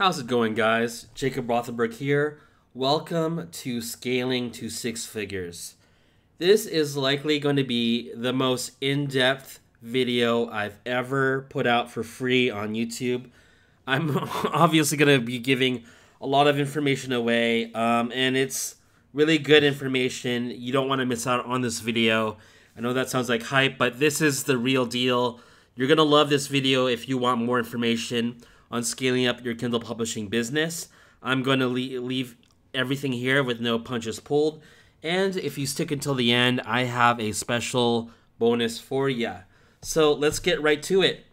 How's it going, guys? Jacob Rothenberg here. Welcome to Scaling to Six Figures. This is likely going to be the most in-depth video I've ever put out for free on YouTube. I'm obviously going to be giving a lot of information away, and it's really good information. You don't want to miss out on this video. I know that sounds like hype, but this is the real deal. You're going to love this video if you want more information on scaling up your Kindle publishing business. I'm going to leave everything here with no punches pulled. And if you stick until the end, I have a special bonus for you. So let's get right to it.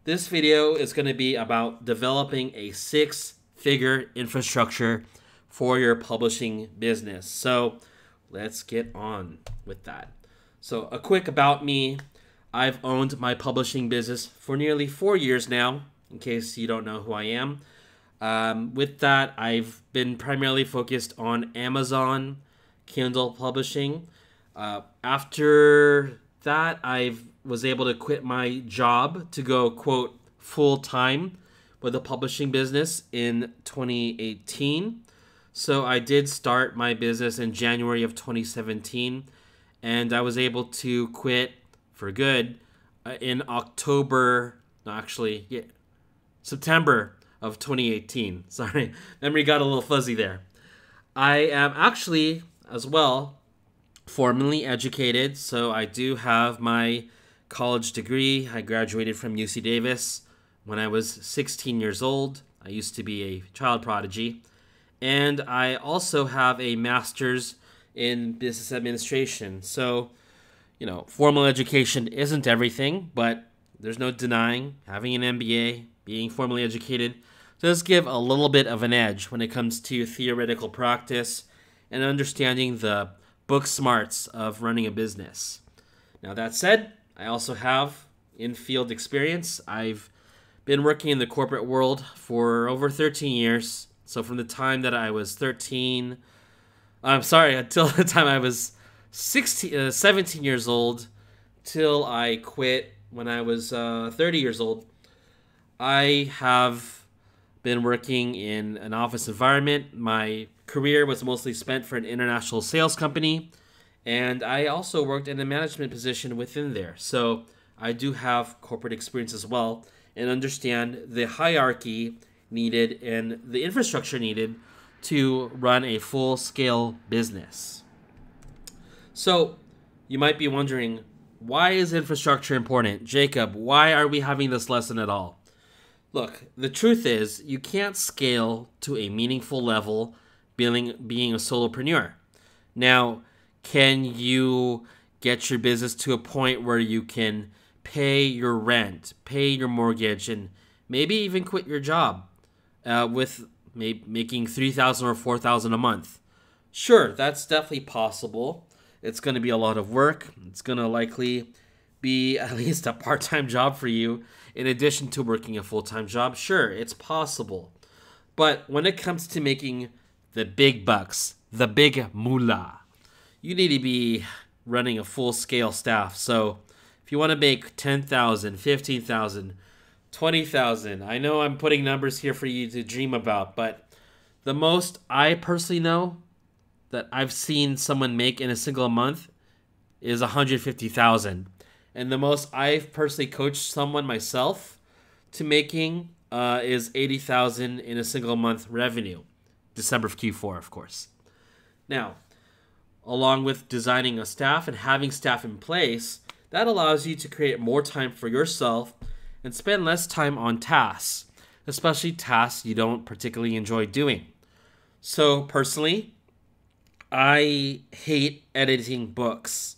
This video is going to be about developing a six-figure infrastructure for your publishing business. So let's get on with that. So a quick about me. I've owned my publishing business for nearly 4 years now, in case you don't know who I am. With that, I've been primarily focused on Amazon Kindle publishing. After that, I was able to quit my job to go, quote, full-time with a publishing business in 2018. So I did start my business in January of 2017, and I was able to quit for good in September of 2018. Sorry, memory got a little fuzzy there. I am actually, as well, formally educated, so I do have my college degree. I graduated from UC Davis when I was 16 years old. I used to be a child prodigy. And I also have a master's in business administration. So, you know, formal education isn't everything, but there's no denying having an MBA, being formally educated, does give a little bit of an edge when it comes to theoretical practice and understanding the book smarts of running a business. Now that said, I also have in-field experience. I've been working in the corporate world for over 13 years. So from the time that I was until the time I was 17 years old, till I quit when I was 30 years old, I have been working in an office environment. My career was mostly spent for an international sales company, and I also worked in a management position within there. So I do have corporate experience as well and understand the hierarchy needed and the infrastructure needed to run a full-scale business. So you might be wondering, why is infrastructure important? Jacob, why are we having this lesson at all? Look, the truth is you can't scale to a meaningful level being a solopreneur. Now, can you get your business to a point where you can pay your rent, pay your mortgage, and maybe even quit your job with making $3,000 or $4,000 a month? Sure, that's definitely possible. It's going to be a lot of work. It's going to likely be at least a part-time job for you in addition to working a full-time job. Sure, it's possible. But when it comes to making the big bucks, the big moolah, you need to be running a full-scale staff. So if you want to make $10,000, $15,000, $20,000, I know I'm putting numbers here for you to dream about, but the most I personally know that I've seen someone make in a single month is $150,000. And the most I've personally coached someone myself to making is $80,000 in a single month revenue. December of Q4, of course. Now, along with designing a staff and having staff in place, that allows you to create more time for yourself and spend less time on tasks, especially tasks you don't particularly enjoy doing. So personally, I hate editing books.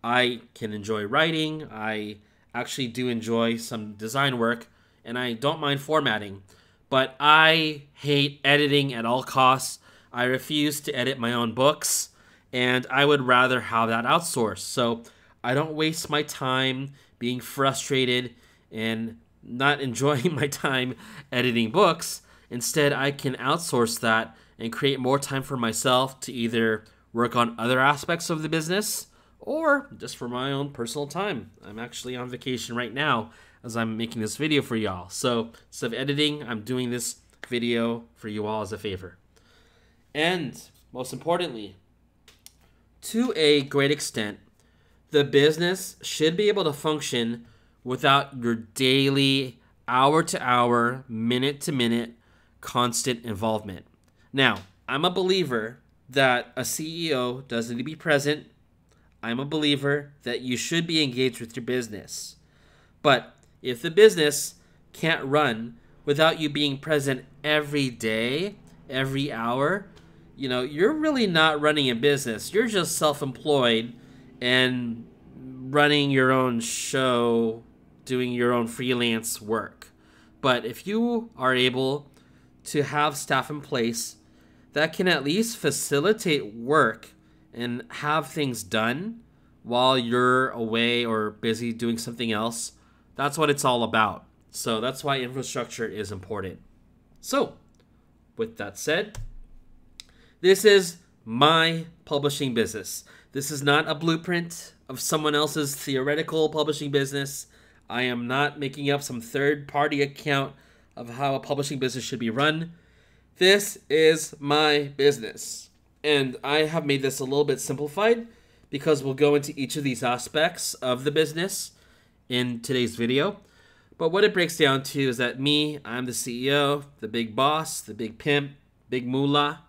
I can enjoy writing. I actually do enjoy some design work, and I don't mind formatting. But I hate editing at all costs. I refuse to edit my own books, and I would rather have that outsourced. So I don't waste my time being frustrated and not enjoying my time editing books. Instead, I can outsource that and create more time for myself to either work on other aspects of the business or just for my own personal time. I'm actually on vacation right now as I'm making this video for y'all. So instead of editing, I'm doing this video for you all as a favor. And most importantly, to a great extent, the business should be able to function without your daily, hour-to-hour, minute-to-minute, constant involvement. Now, I'm a believer that a CEO doesn't need to be present. I'm a believer that you should be engaged with your business. But if the business can't run without you being present every day, every hour, you're really not running a business. You're just self-employed and running your own show, doing your own freelance work. But if you are able to have staff in place that can at least facilitate work and have things done while you're away or busy doing something else, that's what it's all about. So that's why infrastructure is important. So, with that said, this is my publishing business. This is not a blueprint of someone else's theoretical publishing business. I am not making up some third-party account of how a publishing business should be run. This is my business. And I have made this a little bit simplified because we'll go into each of these aspects of the business in today's video. But what it breaks down to is that I'm the CEO, the big boss, the big pimp, big moolah.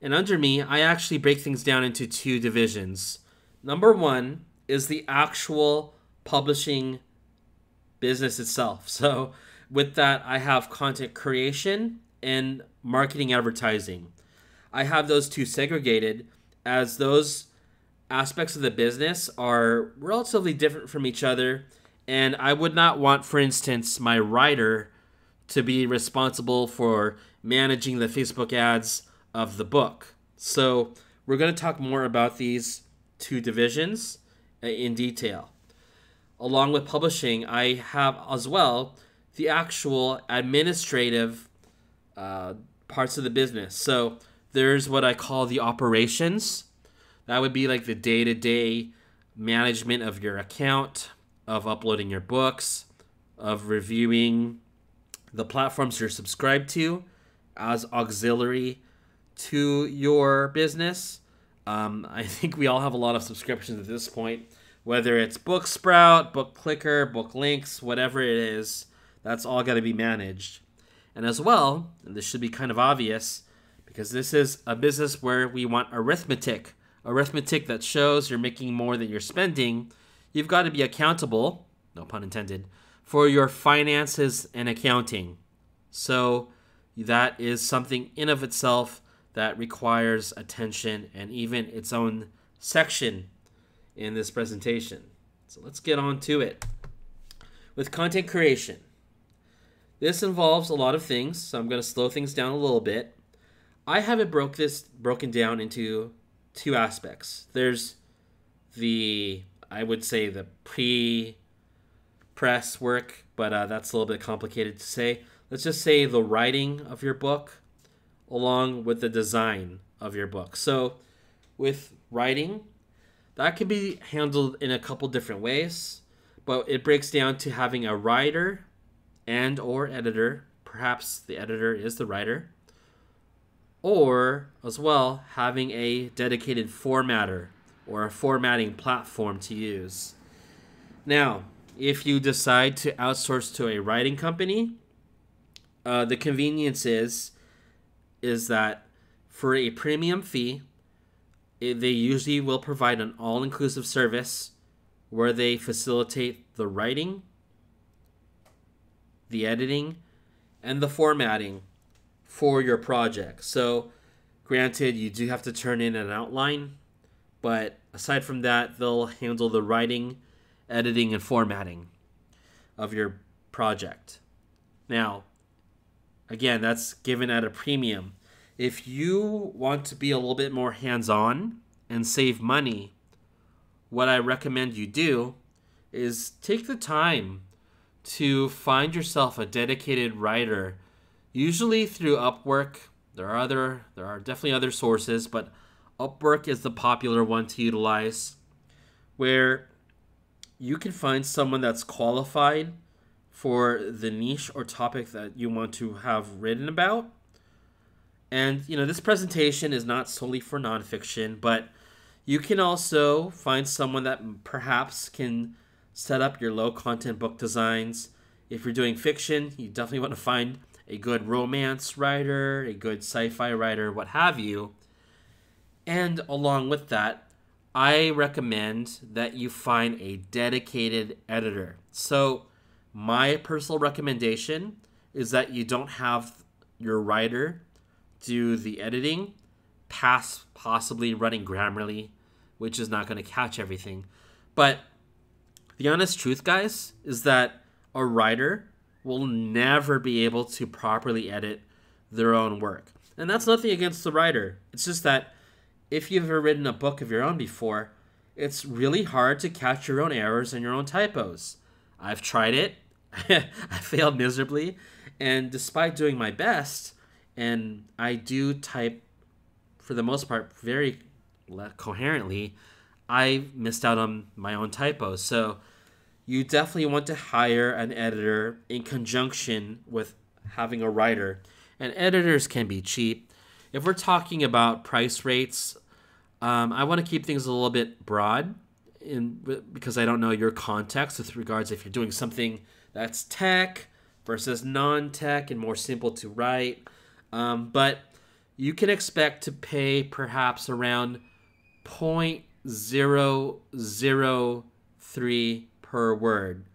And under me, I actually break things down into two divisions. Number one is the actual publishing business itself. So with that, I have content creation and marketing advertising. I have those two segregated as those aspects of the business are relatively different from each other. And I would not want, for instance, my writer to be responsible for managing the Facebook ads of the book. So we're going to talk more about these two divisions in detail. Along with publishing, I have as well the actual administrative parts of the business. So there's what I call the operations. That would be like the day-to-day management of your account, of uploading your books, of reviewing the platforms you're subscribed to as auxiliary to your business. I think we all have a lot of subscriptions at this point, whether it's Booksprout, BookClicker, BookLinks, whatever it is, that's all got to be managed. And as well, and this should be kind of obvious, because this is a business where we want arithmetic that shows you're making more than you're spending, you've got to be accountable, no pun intended, for your finances and accounting. So that is something in of itself that requires attention and even its own section in this presentation. So let's get on to it. With content creation, this involves a lot of things, so I'm going to slow things down a little bit. I have it broken down into two aspects. There's I would say the pre-press work, but that's a little bit complicated to say. Let's just say the writing of your book along with the design of your book. So with writing, that can be handled in a couple different ways, but it breaks down to having a writer and or editor. Perhaps the editor is the writer, or as well having a dedicated formatter or a formatting platform to use. Now, if you decide to outsource to a writing company, the convenience is that for a premium fee, they usually will provide an all-inclusive service where they facilitate the writing, the editing, and the formatting for your project. So granted, you do have to turn in an outline, but aside from that, they'll handle the writing, editing, and formatting of your project. Now, again, that's given at a premium. If you want to be a little bit more hands-on and save money, what I recommend you do is take the time to find yourself a dedicated writer, usually through Upwork. There are definitely other sources, but Upwork is the popular one to utilize, where you can find someone that's qualified for the niche or topic that you want to have written about. And, this presentation is not solely for nonfiction, but you can also find someone that perhaps can set up your low content book designs. If you're doing fiction, you definitely want to find a good romance writer, a good sci-fi writer, what have you. And along with that, I recommend that you find a dedicated editor. So my personal recommendation is that you don't have your writer do the editing past possibly running Grammarly, which is not going to catch everything. But the honest truth, guys, is that a writer will never be able to properly edit their own work. And that's nothing against the writer. It's just that if you've ever written a book of your own before, it's really hard to catch your own errors and your own typos. I've tried it. I failed miserably. And despite doing my best, and I do type, for the most part, very coherently, I missed out on my own typos. So you definitely want to hire an editor in conjunction with having a writer. And editors can be cheap. If we're talking about price rates, I want to keep things a little bit broad because I don't know your context with regards if you're doing something that's tech versus non-tech and more simple to write. But you can expect to pay perhaps around 0.003 per word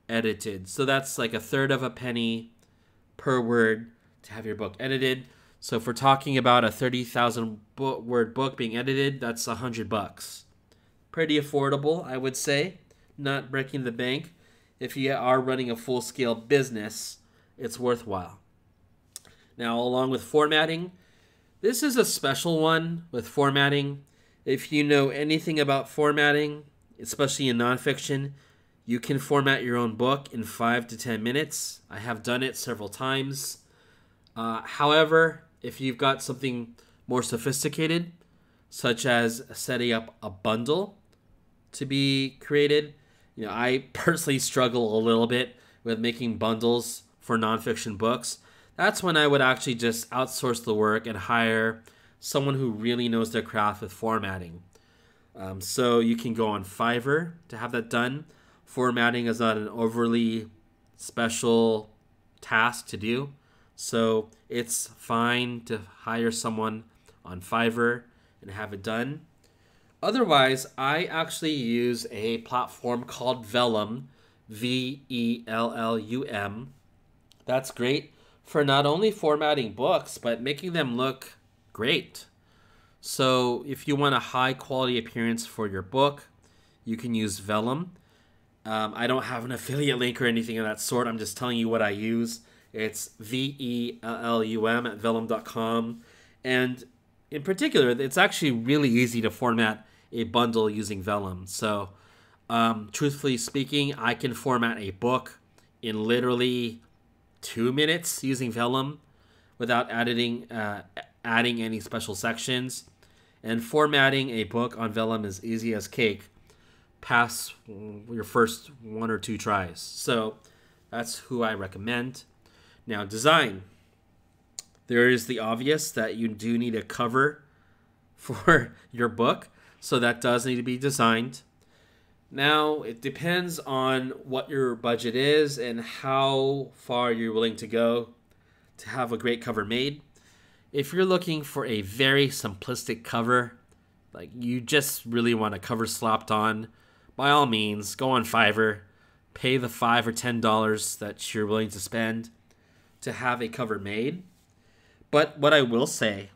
edited. So that's like a third of a penny per word to have your book edited. So if we're talking about a 30,000 word book being edited, that's $100. Pretty affordable, I would say. Not breaking the bank. If you are running a full-scale business, it's worthwhile. Now, along with formatting, this is a special one with formatting. If you know anything about formatting, especially in nonfiction, you can format your own book in 5 to 10 minutes. I have done it several times. However, if you've got something more sophisticated, such as setting up a bundle to be created, I personally struggle a little bit with making bundles for nonfiction books. That's when I would actually just outsource the work and hire someone who really knows their craft with formatting. So you can go on Fiverr to have that done. Formatting is not an overly special task to do. So it's fine to hire someone on Fiverr and have it done. Otherwise, I actually use a platform called Vellum, Vellum. That's great for not only formatting books, but making them look great. So if you want a high quality appearance for your book, you can use Vellum. I don't have an affiliate link or anything of that sort. I'm just telling you what I use. It's Vellum at vellum.com. And in particular, it's actually really easy to format a bundle using Vellum. So truthfully speaking, I can format a book in literally 2 minutes using Vellum without adding any special sections. And formatting a book on Vellum is easy as cake past your first 1 or 2 tries. So that's who I recommend. Now, design. There is the obvious that you do need a cover for your book, so that does need to be designed. Now, it depends on what your budget is and how far you're willing to go to have a great cover made. If you're looking for a very simplistic cover, like you just really want a cover slapped on, by all means, go on Fiverr, pay the $5 or $10 that you're willing to spend to have a cover made. But what I will say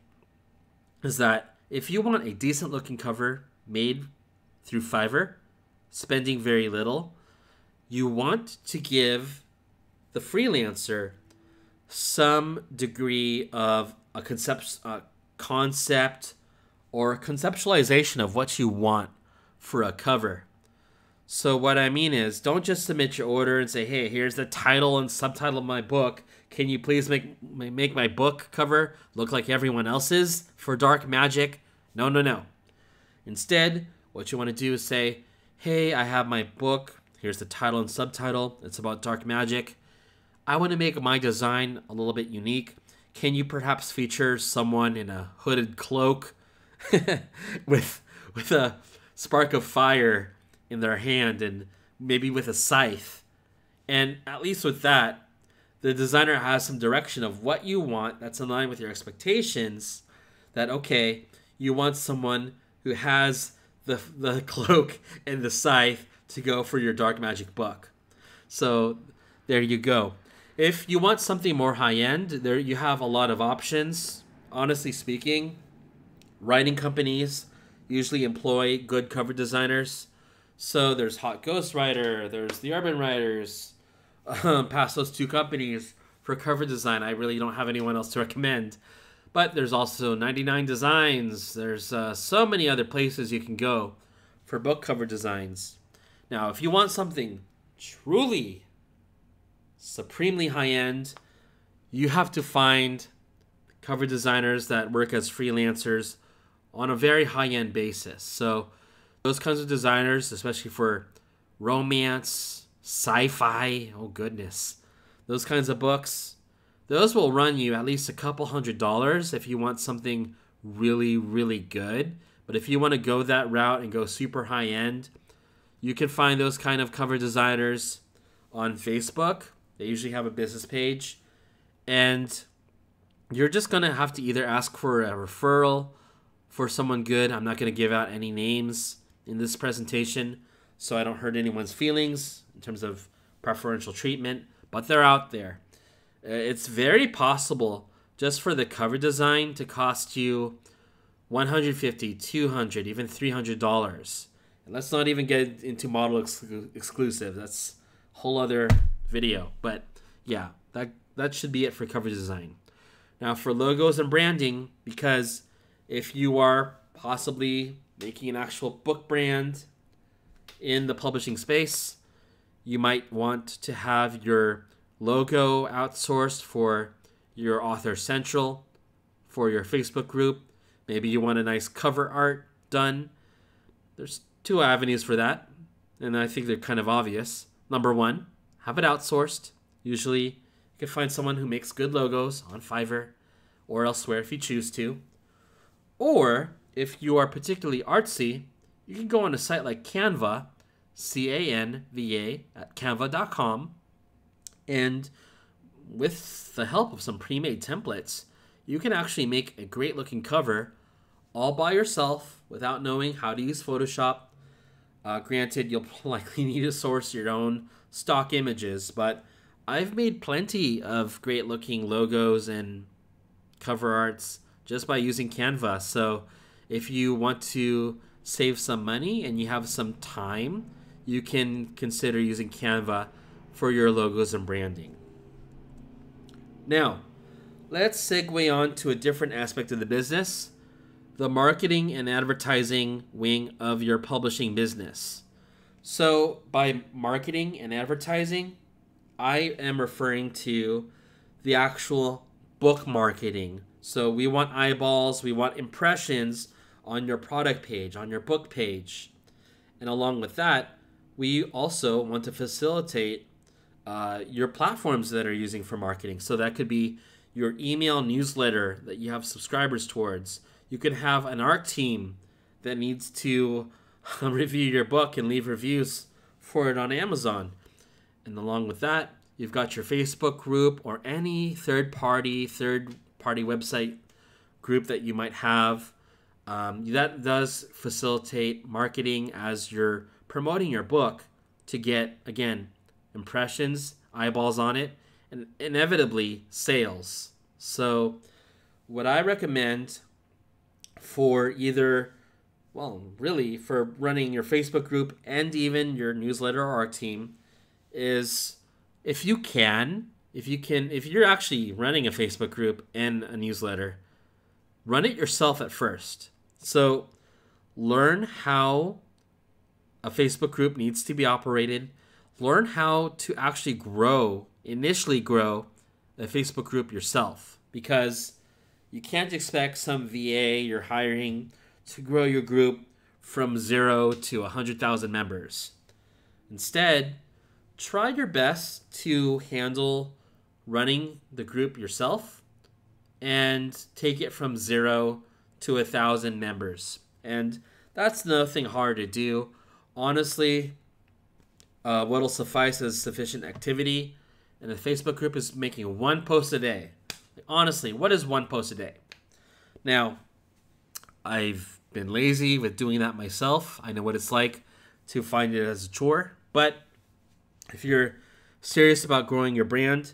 is that if you want a decent looking cover made through Fiverr, spending very little, you want to give the freelancer some degree of a concept or conceptualization of what you want for a cover. So what I mean is, don't just submit your order and say, hey, here's the title and subtitle of my book. Can you please make my book cover look like everyone else's for dark magic? No. Instead, what you want to do is say, hey, I have my book. Here's the title and subtitle. It's about dark magic. I want to make my design a little bit unique. Can you perhaps feature someone in a hooded cloak with a spark of fire in their hand and maybe with a scythe? And at least with that, the designer has some direction of what you want that's in line with your expectations. That, okay, you want someone who has the cloak and the scythe to go for your dark magic book. So there you go. If you want something more high-end, there you have a lot of options. Honestly speaking, writing companies usually employ good cover designers. So there's Hot Ghostwriter, there's the Urban Writers. Past those two companies for cover design, I really don't have anyone else to recommend. But there's also 99 Designs. There's so many other places you can go for book cover designs. Now, if you want something truly supremely high-end, you have to find cover designers that work as freelancers on a very high-end basis. So those kinds of designers, especially for romance, sci-fi, oh goodness, those kinds of books, those will run you at least a couple $100s if you want something really, really good. But if you want to go that route and go super high-end, you can find those kind of cover designers on Facebook. They usually have a business page. And you're just going to have to either ask for a referral for someone good. I'm not going to give out any names in this presentation so I don't hurt anyone's feelings in terms of preferential treatment. But they're out there. It's very possible just for the cover design to cost you $150, $200, even $300. And let's not even get into model exclusive. That's a whole other video. But yeah, that should be it for cover design. Now for logos and branding, because if you are possibly making an actual book brand in the publishing space, you might want to have your logo outsourced for your Author Central, for your Facebook group. Maybe you want a nice cover art done. There's two avenues for that, and I think they're kind of obvious. Number one, have it outsourced. Usually you can find someone who makes good logos on Fiverr or elsewhere if you choose to. Or if you are particularly artsy, you can go on a site like Canva, C-A-N-V-A, at canva.com. And with the help of some pre-made templates, you can actually make a great looking cover all by yourself without knowing how to use Photoshop. Granted, you'll likely need to source your own stock images, but I've made plenty of great looking logos and cover arts just by using Canva. So if you want to save some money and you have some time, you can consider using Canva for your logos and branding. Now, let's segue on to a different aspect of the business, the marketing and advertising wing of your publishing business. So by marketing and advertising, I am referring to the actual book marketing. So we want eyeballs, we want impressions on your product page, on your book page. And along with that, we also want to facilitate your platforms that are using for marketing. So that could be your email newsletter that you have subscribers towards. You could have an art team that needs to review your book and leave reviews for it on Amazon. And along with that, you've got your Facebook group or any third-party website group that you might have. That does facilitate marketing as you're promoting your book to get, again, impressions, eyeballs on it, and inevitably sales. So what I recommend for either, well, really for running your Facebook group and even your newsletter or art team is if you're actually running a Facebook group and a newsletter, run it yourself at first. So learn how a Facebook group needs to be operated. Learn how to actually initially grow a Facebook group yourself, because you can't expect some VA you're hiring to grow your group from 0 to 100,000 members. Instead, try your best to handle running the group yourself and take it from 0 to 1,000 members. And that's nothing hard to do. Honestly, what'll suffice is sufficient activity. And the Facebook group is making one post a day. Honestly, what is one post a day? Now, I've been lazy with doing that myself. I know what it's like to find it as a chore. But if you're serious about growing your brand,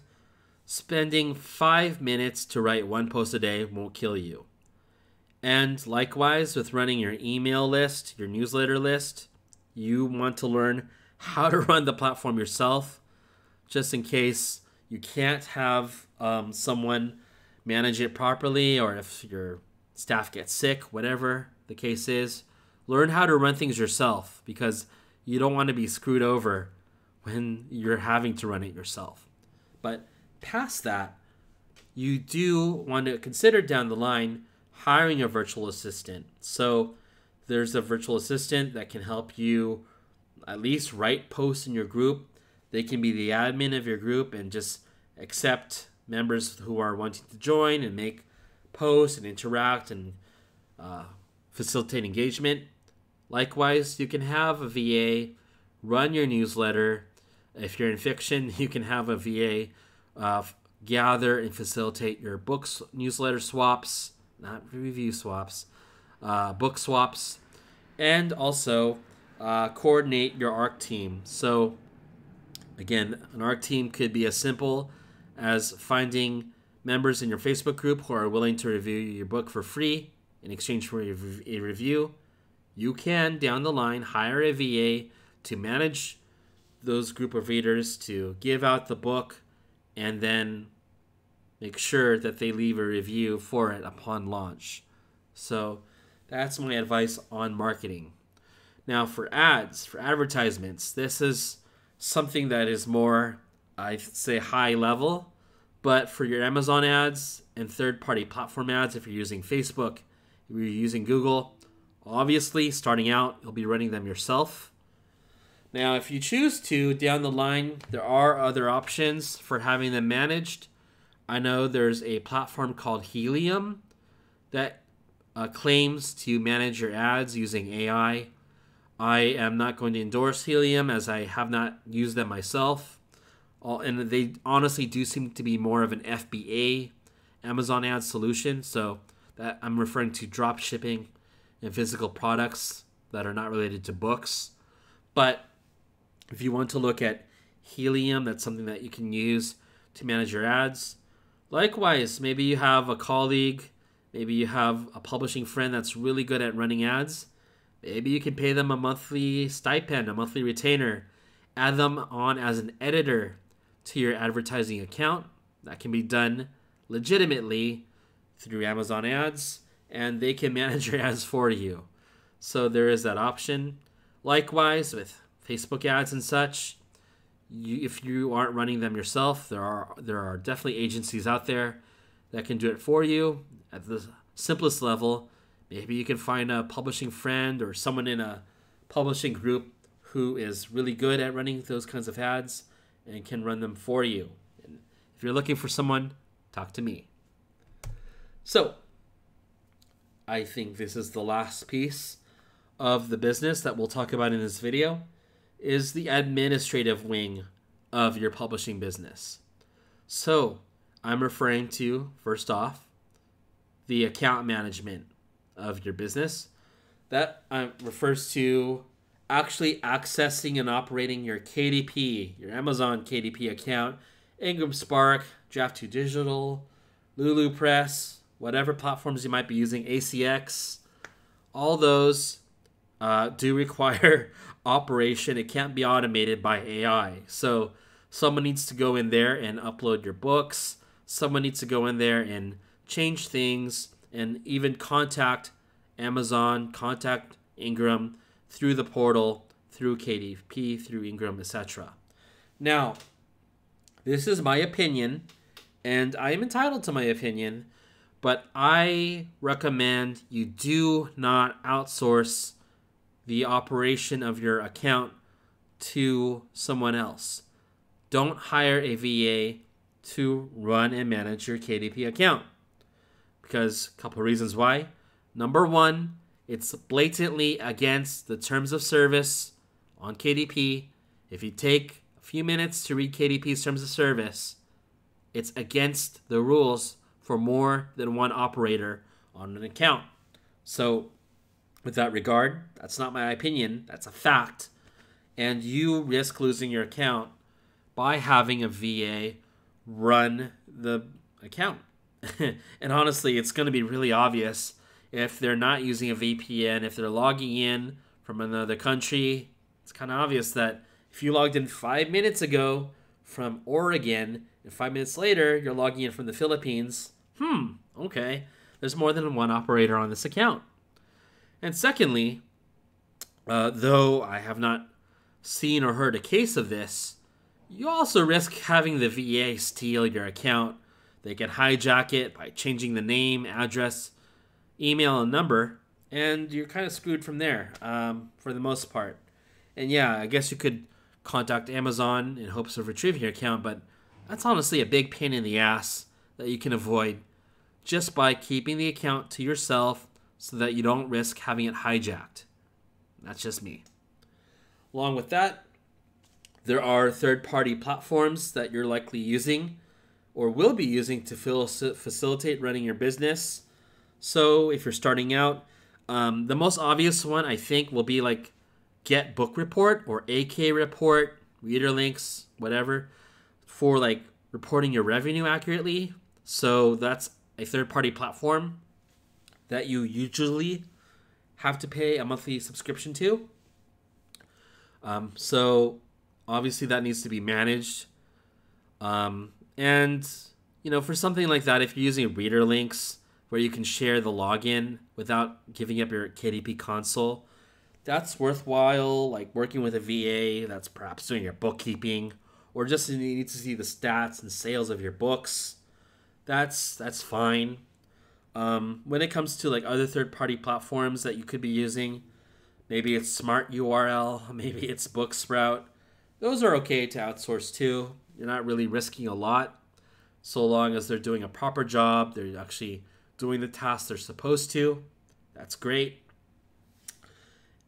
spending 5 minutes to write one post a day won't kill you. And likewise, with running your email list, your newsletter list, you want to learn how to run the platform yourself, just in case you can't have someone manage it properly, or if your staff gets sick, whatever the case is. Learn how to run things yourself, because you don't want to be screwed over when you're having to run it yourself. But past that, you do want to consider down the line hiring a virtual assistant. So there's a virtual assistant that can help you at least write posts in your group. They can be the admin of your group and just accept members who are wanting to join and make posts and interact and facilitate engagement. Likewise, you can have a VA run your newsletter. If you're in fiction, you can have a VA gather and facilitate your books, newsletter swaps, not review swaps, book swaps, and also coordinate your ARC team. So again, an ARC team could be as simple as finding members in your Facebook group who are willing to review your book for free in exchange for a review. You can, down the line, hire a VA to manage those group of readers, to give out the book, and then make sure that they leave a review for it upon launch. So that's my advice on marketing. Now for ads, for advertisements, this is something that is more, I'd say, high level. But for your Amazon ads and third-party platform ads, if you're using Facebook, if you're using Google, obviously, starting out, you'll be running them yourself. Now, if you choose to, down the line, there are other options for having them managed. I know there's a platform called Helium that claims to manage your ads using AI. I am not going to endorse Helium as I have not used them myself. And they honestly do seem to be more of an FBA Amazon ads solution. So that I'm referring to drop shipping and physical products that are not related to books. But if you want to look at Helium, that's something that you can use to manage your ads. Likewise, maybe you have a colleague, maybe you have a publishing friend that's really good at running ads. Maybe you can pay them a monthly stipend, a monthly retainer. Add them on as an editor to your advertising account. That can be done legitimately through Amazon ads, and they can manage your ads for you. So there is that option. Likewise, with Facebook ads and such, if you aren't running them yourself, there are definitely agencies out there that can do it for you. At the simplest level, maybe you can find a publishing friend or someone in a publishing group who is really good at running those kinds of ads and can run them for you. And if you're looking for someone, talk to me. So, I think this is the last piece of the business that we'll talk about in this video, is the administrative wing of your publishing business. So, I'm referring to, first off, the account management of your business. That refers to actually accessing and operating your KDP, your Amazon KDP account, Ingram Spark, Draft2 Digital, Lulu Press, whatever platforms you might be using, ACX. All those do require operation. It can't be automated by AI. So someone needs to go in there and upload your books. Someone needs to go in there and change things and even contact Amazon, contact Ingram through the portal, through KDP, through Ingram, etc. Now, this is my opinion, and I am entitled to my opinion, but I recommend you do not outsource the operation of your account to someone else. Don't hire a VA to run and manage your KDP account. Because a couple of reasons why. Number one, it's blatantly against the terms of service on KDP. If you take a few minutes to read KDP's terms of service, it's against the rules for more than one operator on an account. So with that regard, that's not my opinion, that's a fact. And you risk losing your account by having a VA run the account. And honestly, it's going to be really obvious if they're not using a VPN, if they're logging in from another country. It's kind of obvious that if you logged in 5 minutes ago from Oregon and 5 minutes later you're logging in from the Philippines, okay, there's more than one operator on this account. And secondly, though I have not seen or heard a case of this, you also risk having the VA steal your account. They can hijack it by changing the name, address, email, and number, and you're kind of screwed from there for the most part. And yeah, I guess you could contact Amazon in hopes of retrieving your account, but that's honestly a big pain in the ass that you can avoid just by keeping the account to yourself so that you don't risk having it hijacked. That's just me. Along with that, there are third-party platforms that you're likely using or will be using to facilitate running your business. So if you're starting out, the most obvious one I think will be like Get Book Report or AK Report, Reader Links, whatever, for like reporting your revenue accurately. So that's a third-party platform that you usually have to pay a monthly subscription to. So obviously that needs to be managed. And, you know, for something like that, if you're using Reader Links where you can share the login without giving up your KDP console, that's worthwhile. Like working with a VA that's perhaps doing your bookkeeping, or just you need to see the stats and sales of your books. That's fine. When it comes to like other third-party platforms that you could be using, maybe it's Smart URL, maybe it's Booksprout. Those are okay to outsource too. You're not really risking a lot, so long as they're doing a proper job, they're actually doing the tasks they're supposed to. That's great.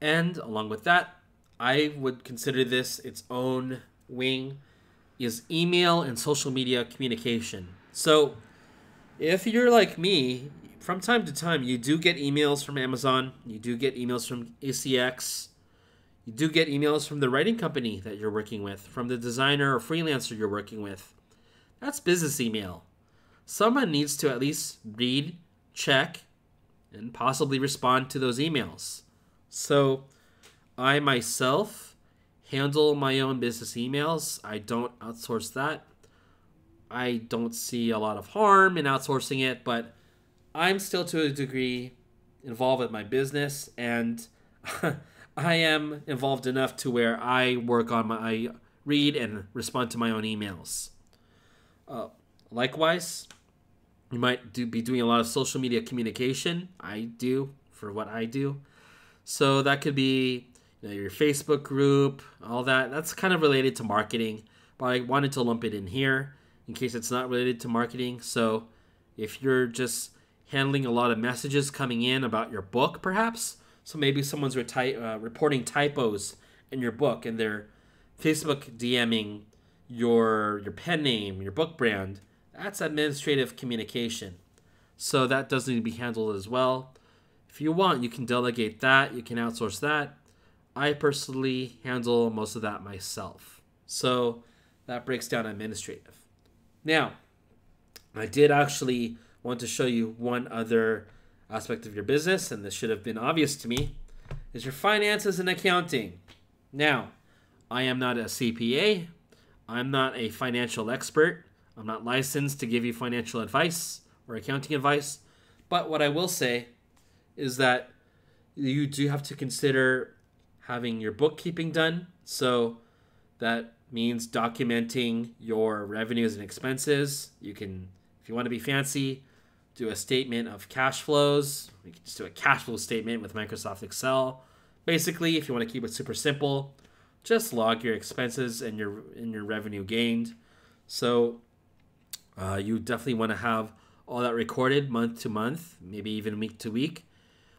And along with that, I would consider this its own wing, is email and social media communication. So if you're like me, from time to time, you do get emails from Amazon, you do get emails from ACX, you do get emails from the writing company that you're working with, from the designer or freelancer you're working with. That's business email. Someone needs to at least read, check, and possibly respond to those emails. So I myself handle my own business emails. I don't outsource that. I don't see a lot of harm in outsourcing it, but I'm still to a degree involved with my business, and I am involved enough to where I read and respond to my own emails. Likewise, you might be doing a lot of social media communication. I do for what I do. So that could be your Facebook group, all that. That's kind of related to marketing, but I wanted to lump it in here in case it's not related to marketing. So if you're just handling a lot of messages coming in about your book, perhaps, so maybe someone's reporting typos in your book and they're Facebook DMing your pen name, your book brand, that's administrative communication. So that does need to be handled as well. If you want, you can delegate that, you can outsource that. I personally handle most of that myself. So that breaks down administrative. Now, I did actually want to show you one other aspect of your business, and this should have been obvious to me, is your finances and accounting. Now, I am not a CPA. I'm not a financial expert. I'm not licensed to give you financial advice or accounting advice. But what I will say is that you do have to consider having your bookkeeping done. So that means documenting your revenues and expenses. You can, if you want to be fancy, do a statement of cash flows. You can just do a cash flow statement with Microsoft Excel. Basically, if you want to keep it super simple, just log your expenses and your revenue gained. So you definitely want to have all that recorded month to month, maybe even week to week,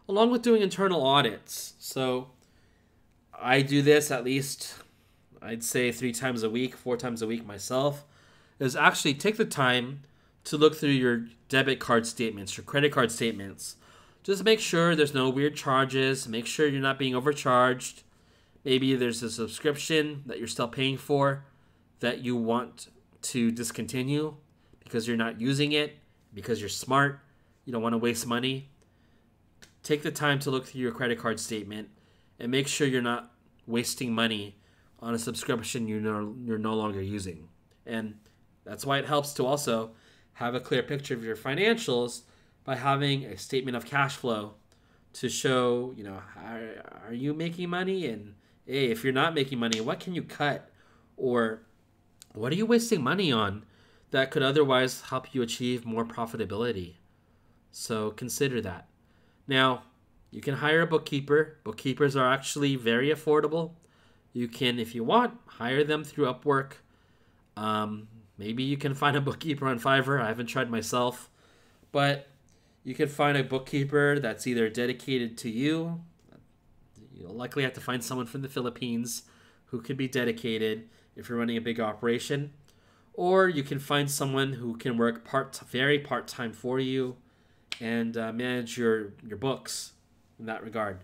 along with doing internal audits. So I do this at least, I'd say 3 times a week, 4 times a week myself, is actually take the time to look through your debit card statements, your credit card statements. Just make sure there's no weird charges. Make sure you're not being overcharged. Maybe there's a subscription that you're still paying for that you want to discontinue because you're not using it, because you're smart. You don't want to waste money. Take the time to look through your credit card statement and make sure you're not wasting money on a subscription you're no longer using. And that's why it helps to also have a clear picture of your financials by having a statement of cash flow to show, are you making money? And hey, if you're not making money, what can you cut? Or what are you wasting money on that could otherwise help you achieve more profitability? So consider that. Now, you can hire a bookkeeper. Bookkeepers are actually very affordable. You can, if you want, hire them through Upwork. Maybe you can find a bookkeeper on Fiverr. I haven't tried myself. But you can find a bookkeeper that's either dedicated to you. You'll likely have to find someone from the Philippines who could be dedicated if you're running a big operation. Or you can find someone who can work very part-time for you and manage your books in that regard.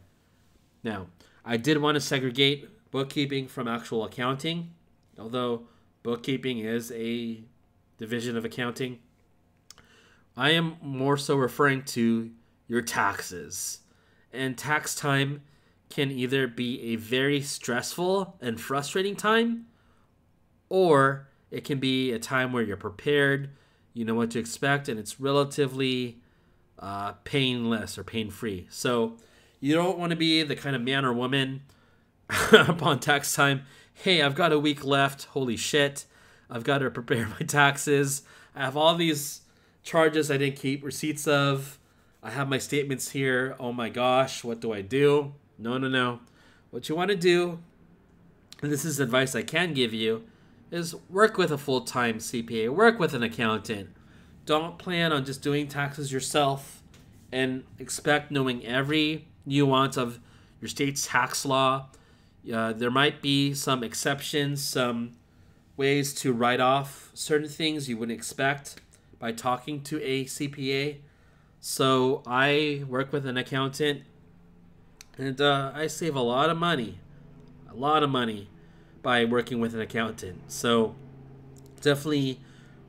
Now, I did want to segregate bookkeeping from actual accounting, although bookkeeping is a division of accounting. I am more so referring to your taxes. And tax time can either be a very stressful and frustrating time, or it can be a time where you're prepared, you know what to expect, and it's relatively painless or pain-free. So you don't want to be the kind of man or woman upon tax time, hey, I've got a week left, holy shit, I've got to prepare my taxes, I have all these charges I didn't keep receipts of, I have my statements here, oh my gosh, what do I do? No. What you want to do, and this is advice I can give you, is work with a full-time CPA, work with an accountant. Don't plan on just doing taxes yourself and expect knowing every nuance of your state's tax law. There might be some exceptions, some ways to write off certain things you wouldn't expect by talking to a CPA. So I work with an accountant, and I save a lot of money by working with an accountant. So definitely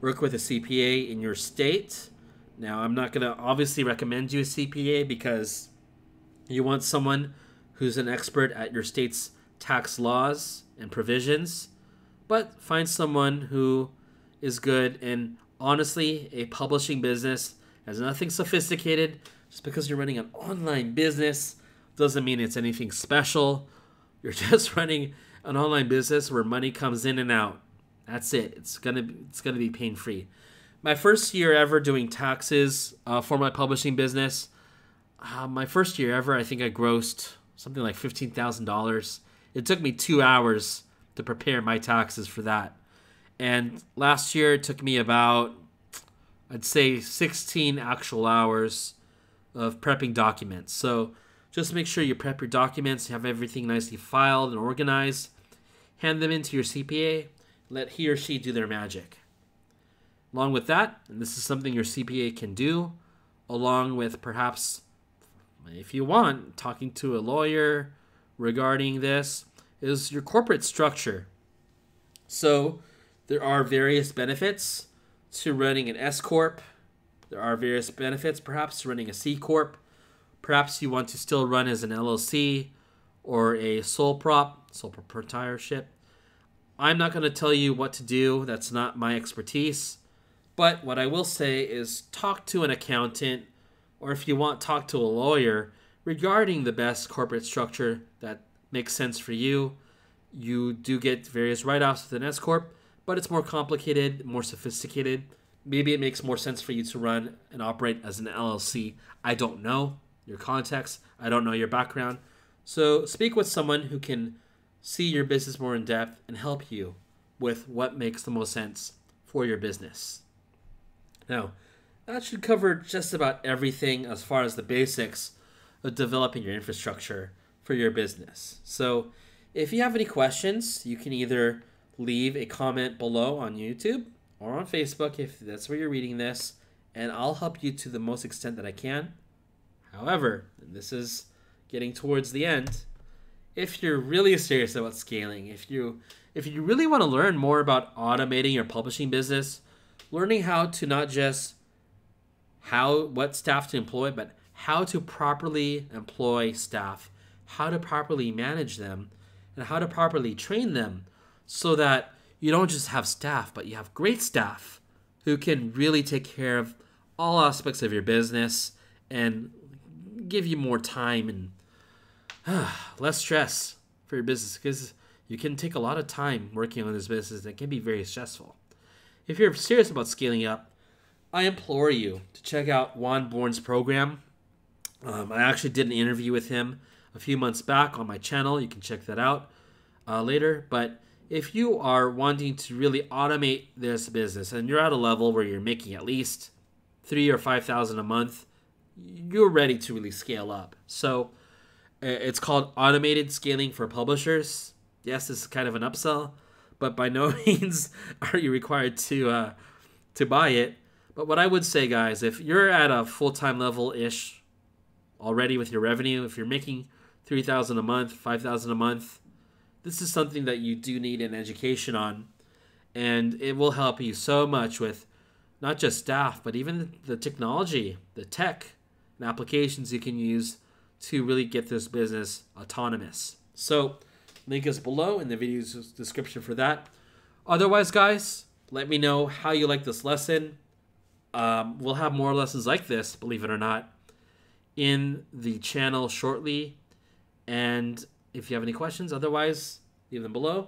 work with a CPA in your state. Now, I'm not going to obviously recommend you a CPA because you want someone who's an expert at your state's tax laws and provisions, but find someone who is good. And honestly, a publishing business has nothing sophisticated. Just because you're running an online business doesn't mean it's anything special. You're just running an online business where money comes in and out. That's it. It's gonna be pain-free. My first year ever doing taxes for my publishing business, my first year ever, I think I grossed something like $15,000. It took me 2 hours to prepare my taxes for that. And last year it took me about, I'd say 16 actual hours of prepping documents. So just make sure you prep your documents, have everything nicely filed and organized, hand them into your CPA, let he or she do their magic. Along with that, and this is something your CPA can do, along with perhaps, if you want, talking to a lawyer regarding this, is your corporate structure. So there are various benefits to running an S Corp. There are various benefits perhaps to running a C Corp. Perhaps you want to still run as an LLC or a sole proprietorship. I'm not going to tell you what to do. That's not my expertise. But what I will say is talk to an accountant, or if you want, talk to a lawyer regarding the best corporate structure that makes sense for you. You do get various write-offs with an S Corp, but it's more complicated, more sophisticated. Maybe it makes more sense for you to run and operate as an LLC. I don't know your context. I don't know your background. So speak with someone who can see your business more in depth and help you with what makes the most sense for your business. Now, that should cover just about everything as far as the basics of developing your infrastructure for your business. So if you have any questions, you can either leave a comment below on YouTube or on Facebook if that's where you're reading this, and I'll help you to the most extent that I can. However, and this is getting towards the end, if you're really serious about scaling, if you really want to learn more about automating your publishing business, learning how to not just what staff to employ, but how to properly employ staff, how to properly manage them, and how to properly train them so that you don't just have staff, but you have great staff who can really take care of all aspects of your business and give you more time and less stress for your business, because you can take a lot of time working on this business that can be very stressful. If you're serious about scaling up, I implore you to check out Juan Bourne's program. I actually did an interview with him a few months back on my channel. You can check that out later. But if you are wanting to really automate this business and you're at a level where you're making at least $3,000 or $5,000 a month, you're ready to really scale up. So it's called Automated Scaling for Publishers. Yes, this is kind of an upsell, but by no means are you required to buy it. But what I would say, guys, if you're at a full-time level-ish already with your revenue, if you're making $3,000 a month, $5,000 a month, this is something that you do need an education on, and it will help you so much with not just staff, but even the technology, the tech, and applications you can use to really get this business autonomous. So, link is below in the video's description for that. Otherwise, guys, let me know how you like this lesson. We'll have more lessons like this, believe it or not, in the channel shortly. And if you have any questions, otherwise, leave them below.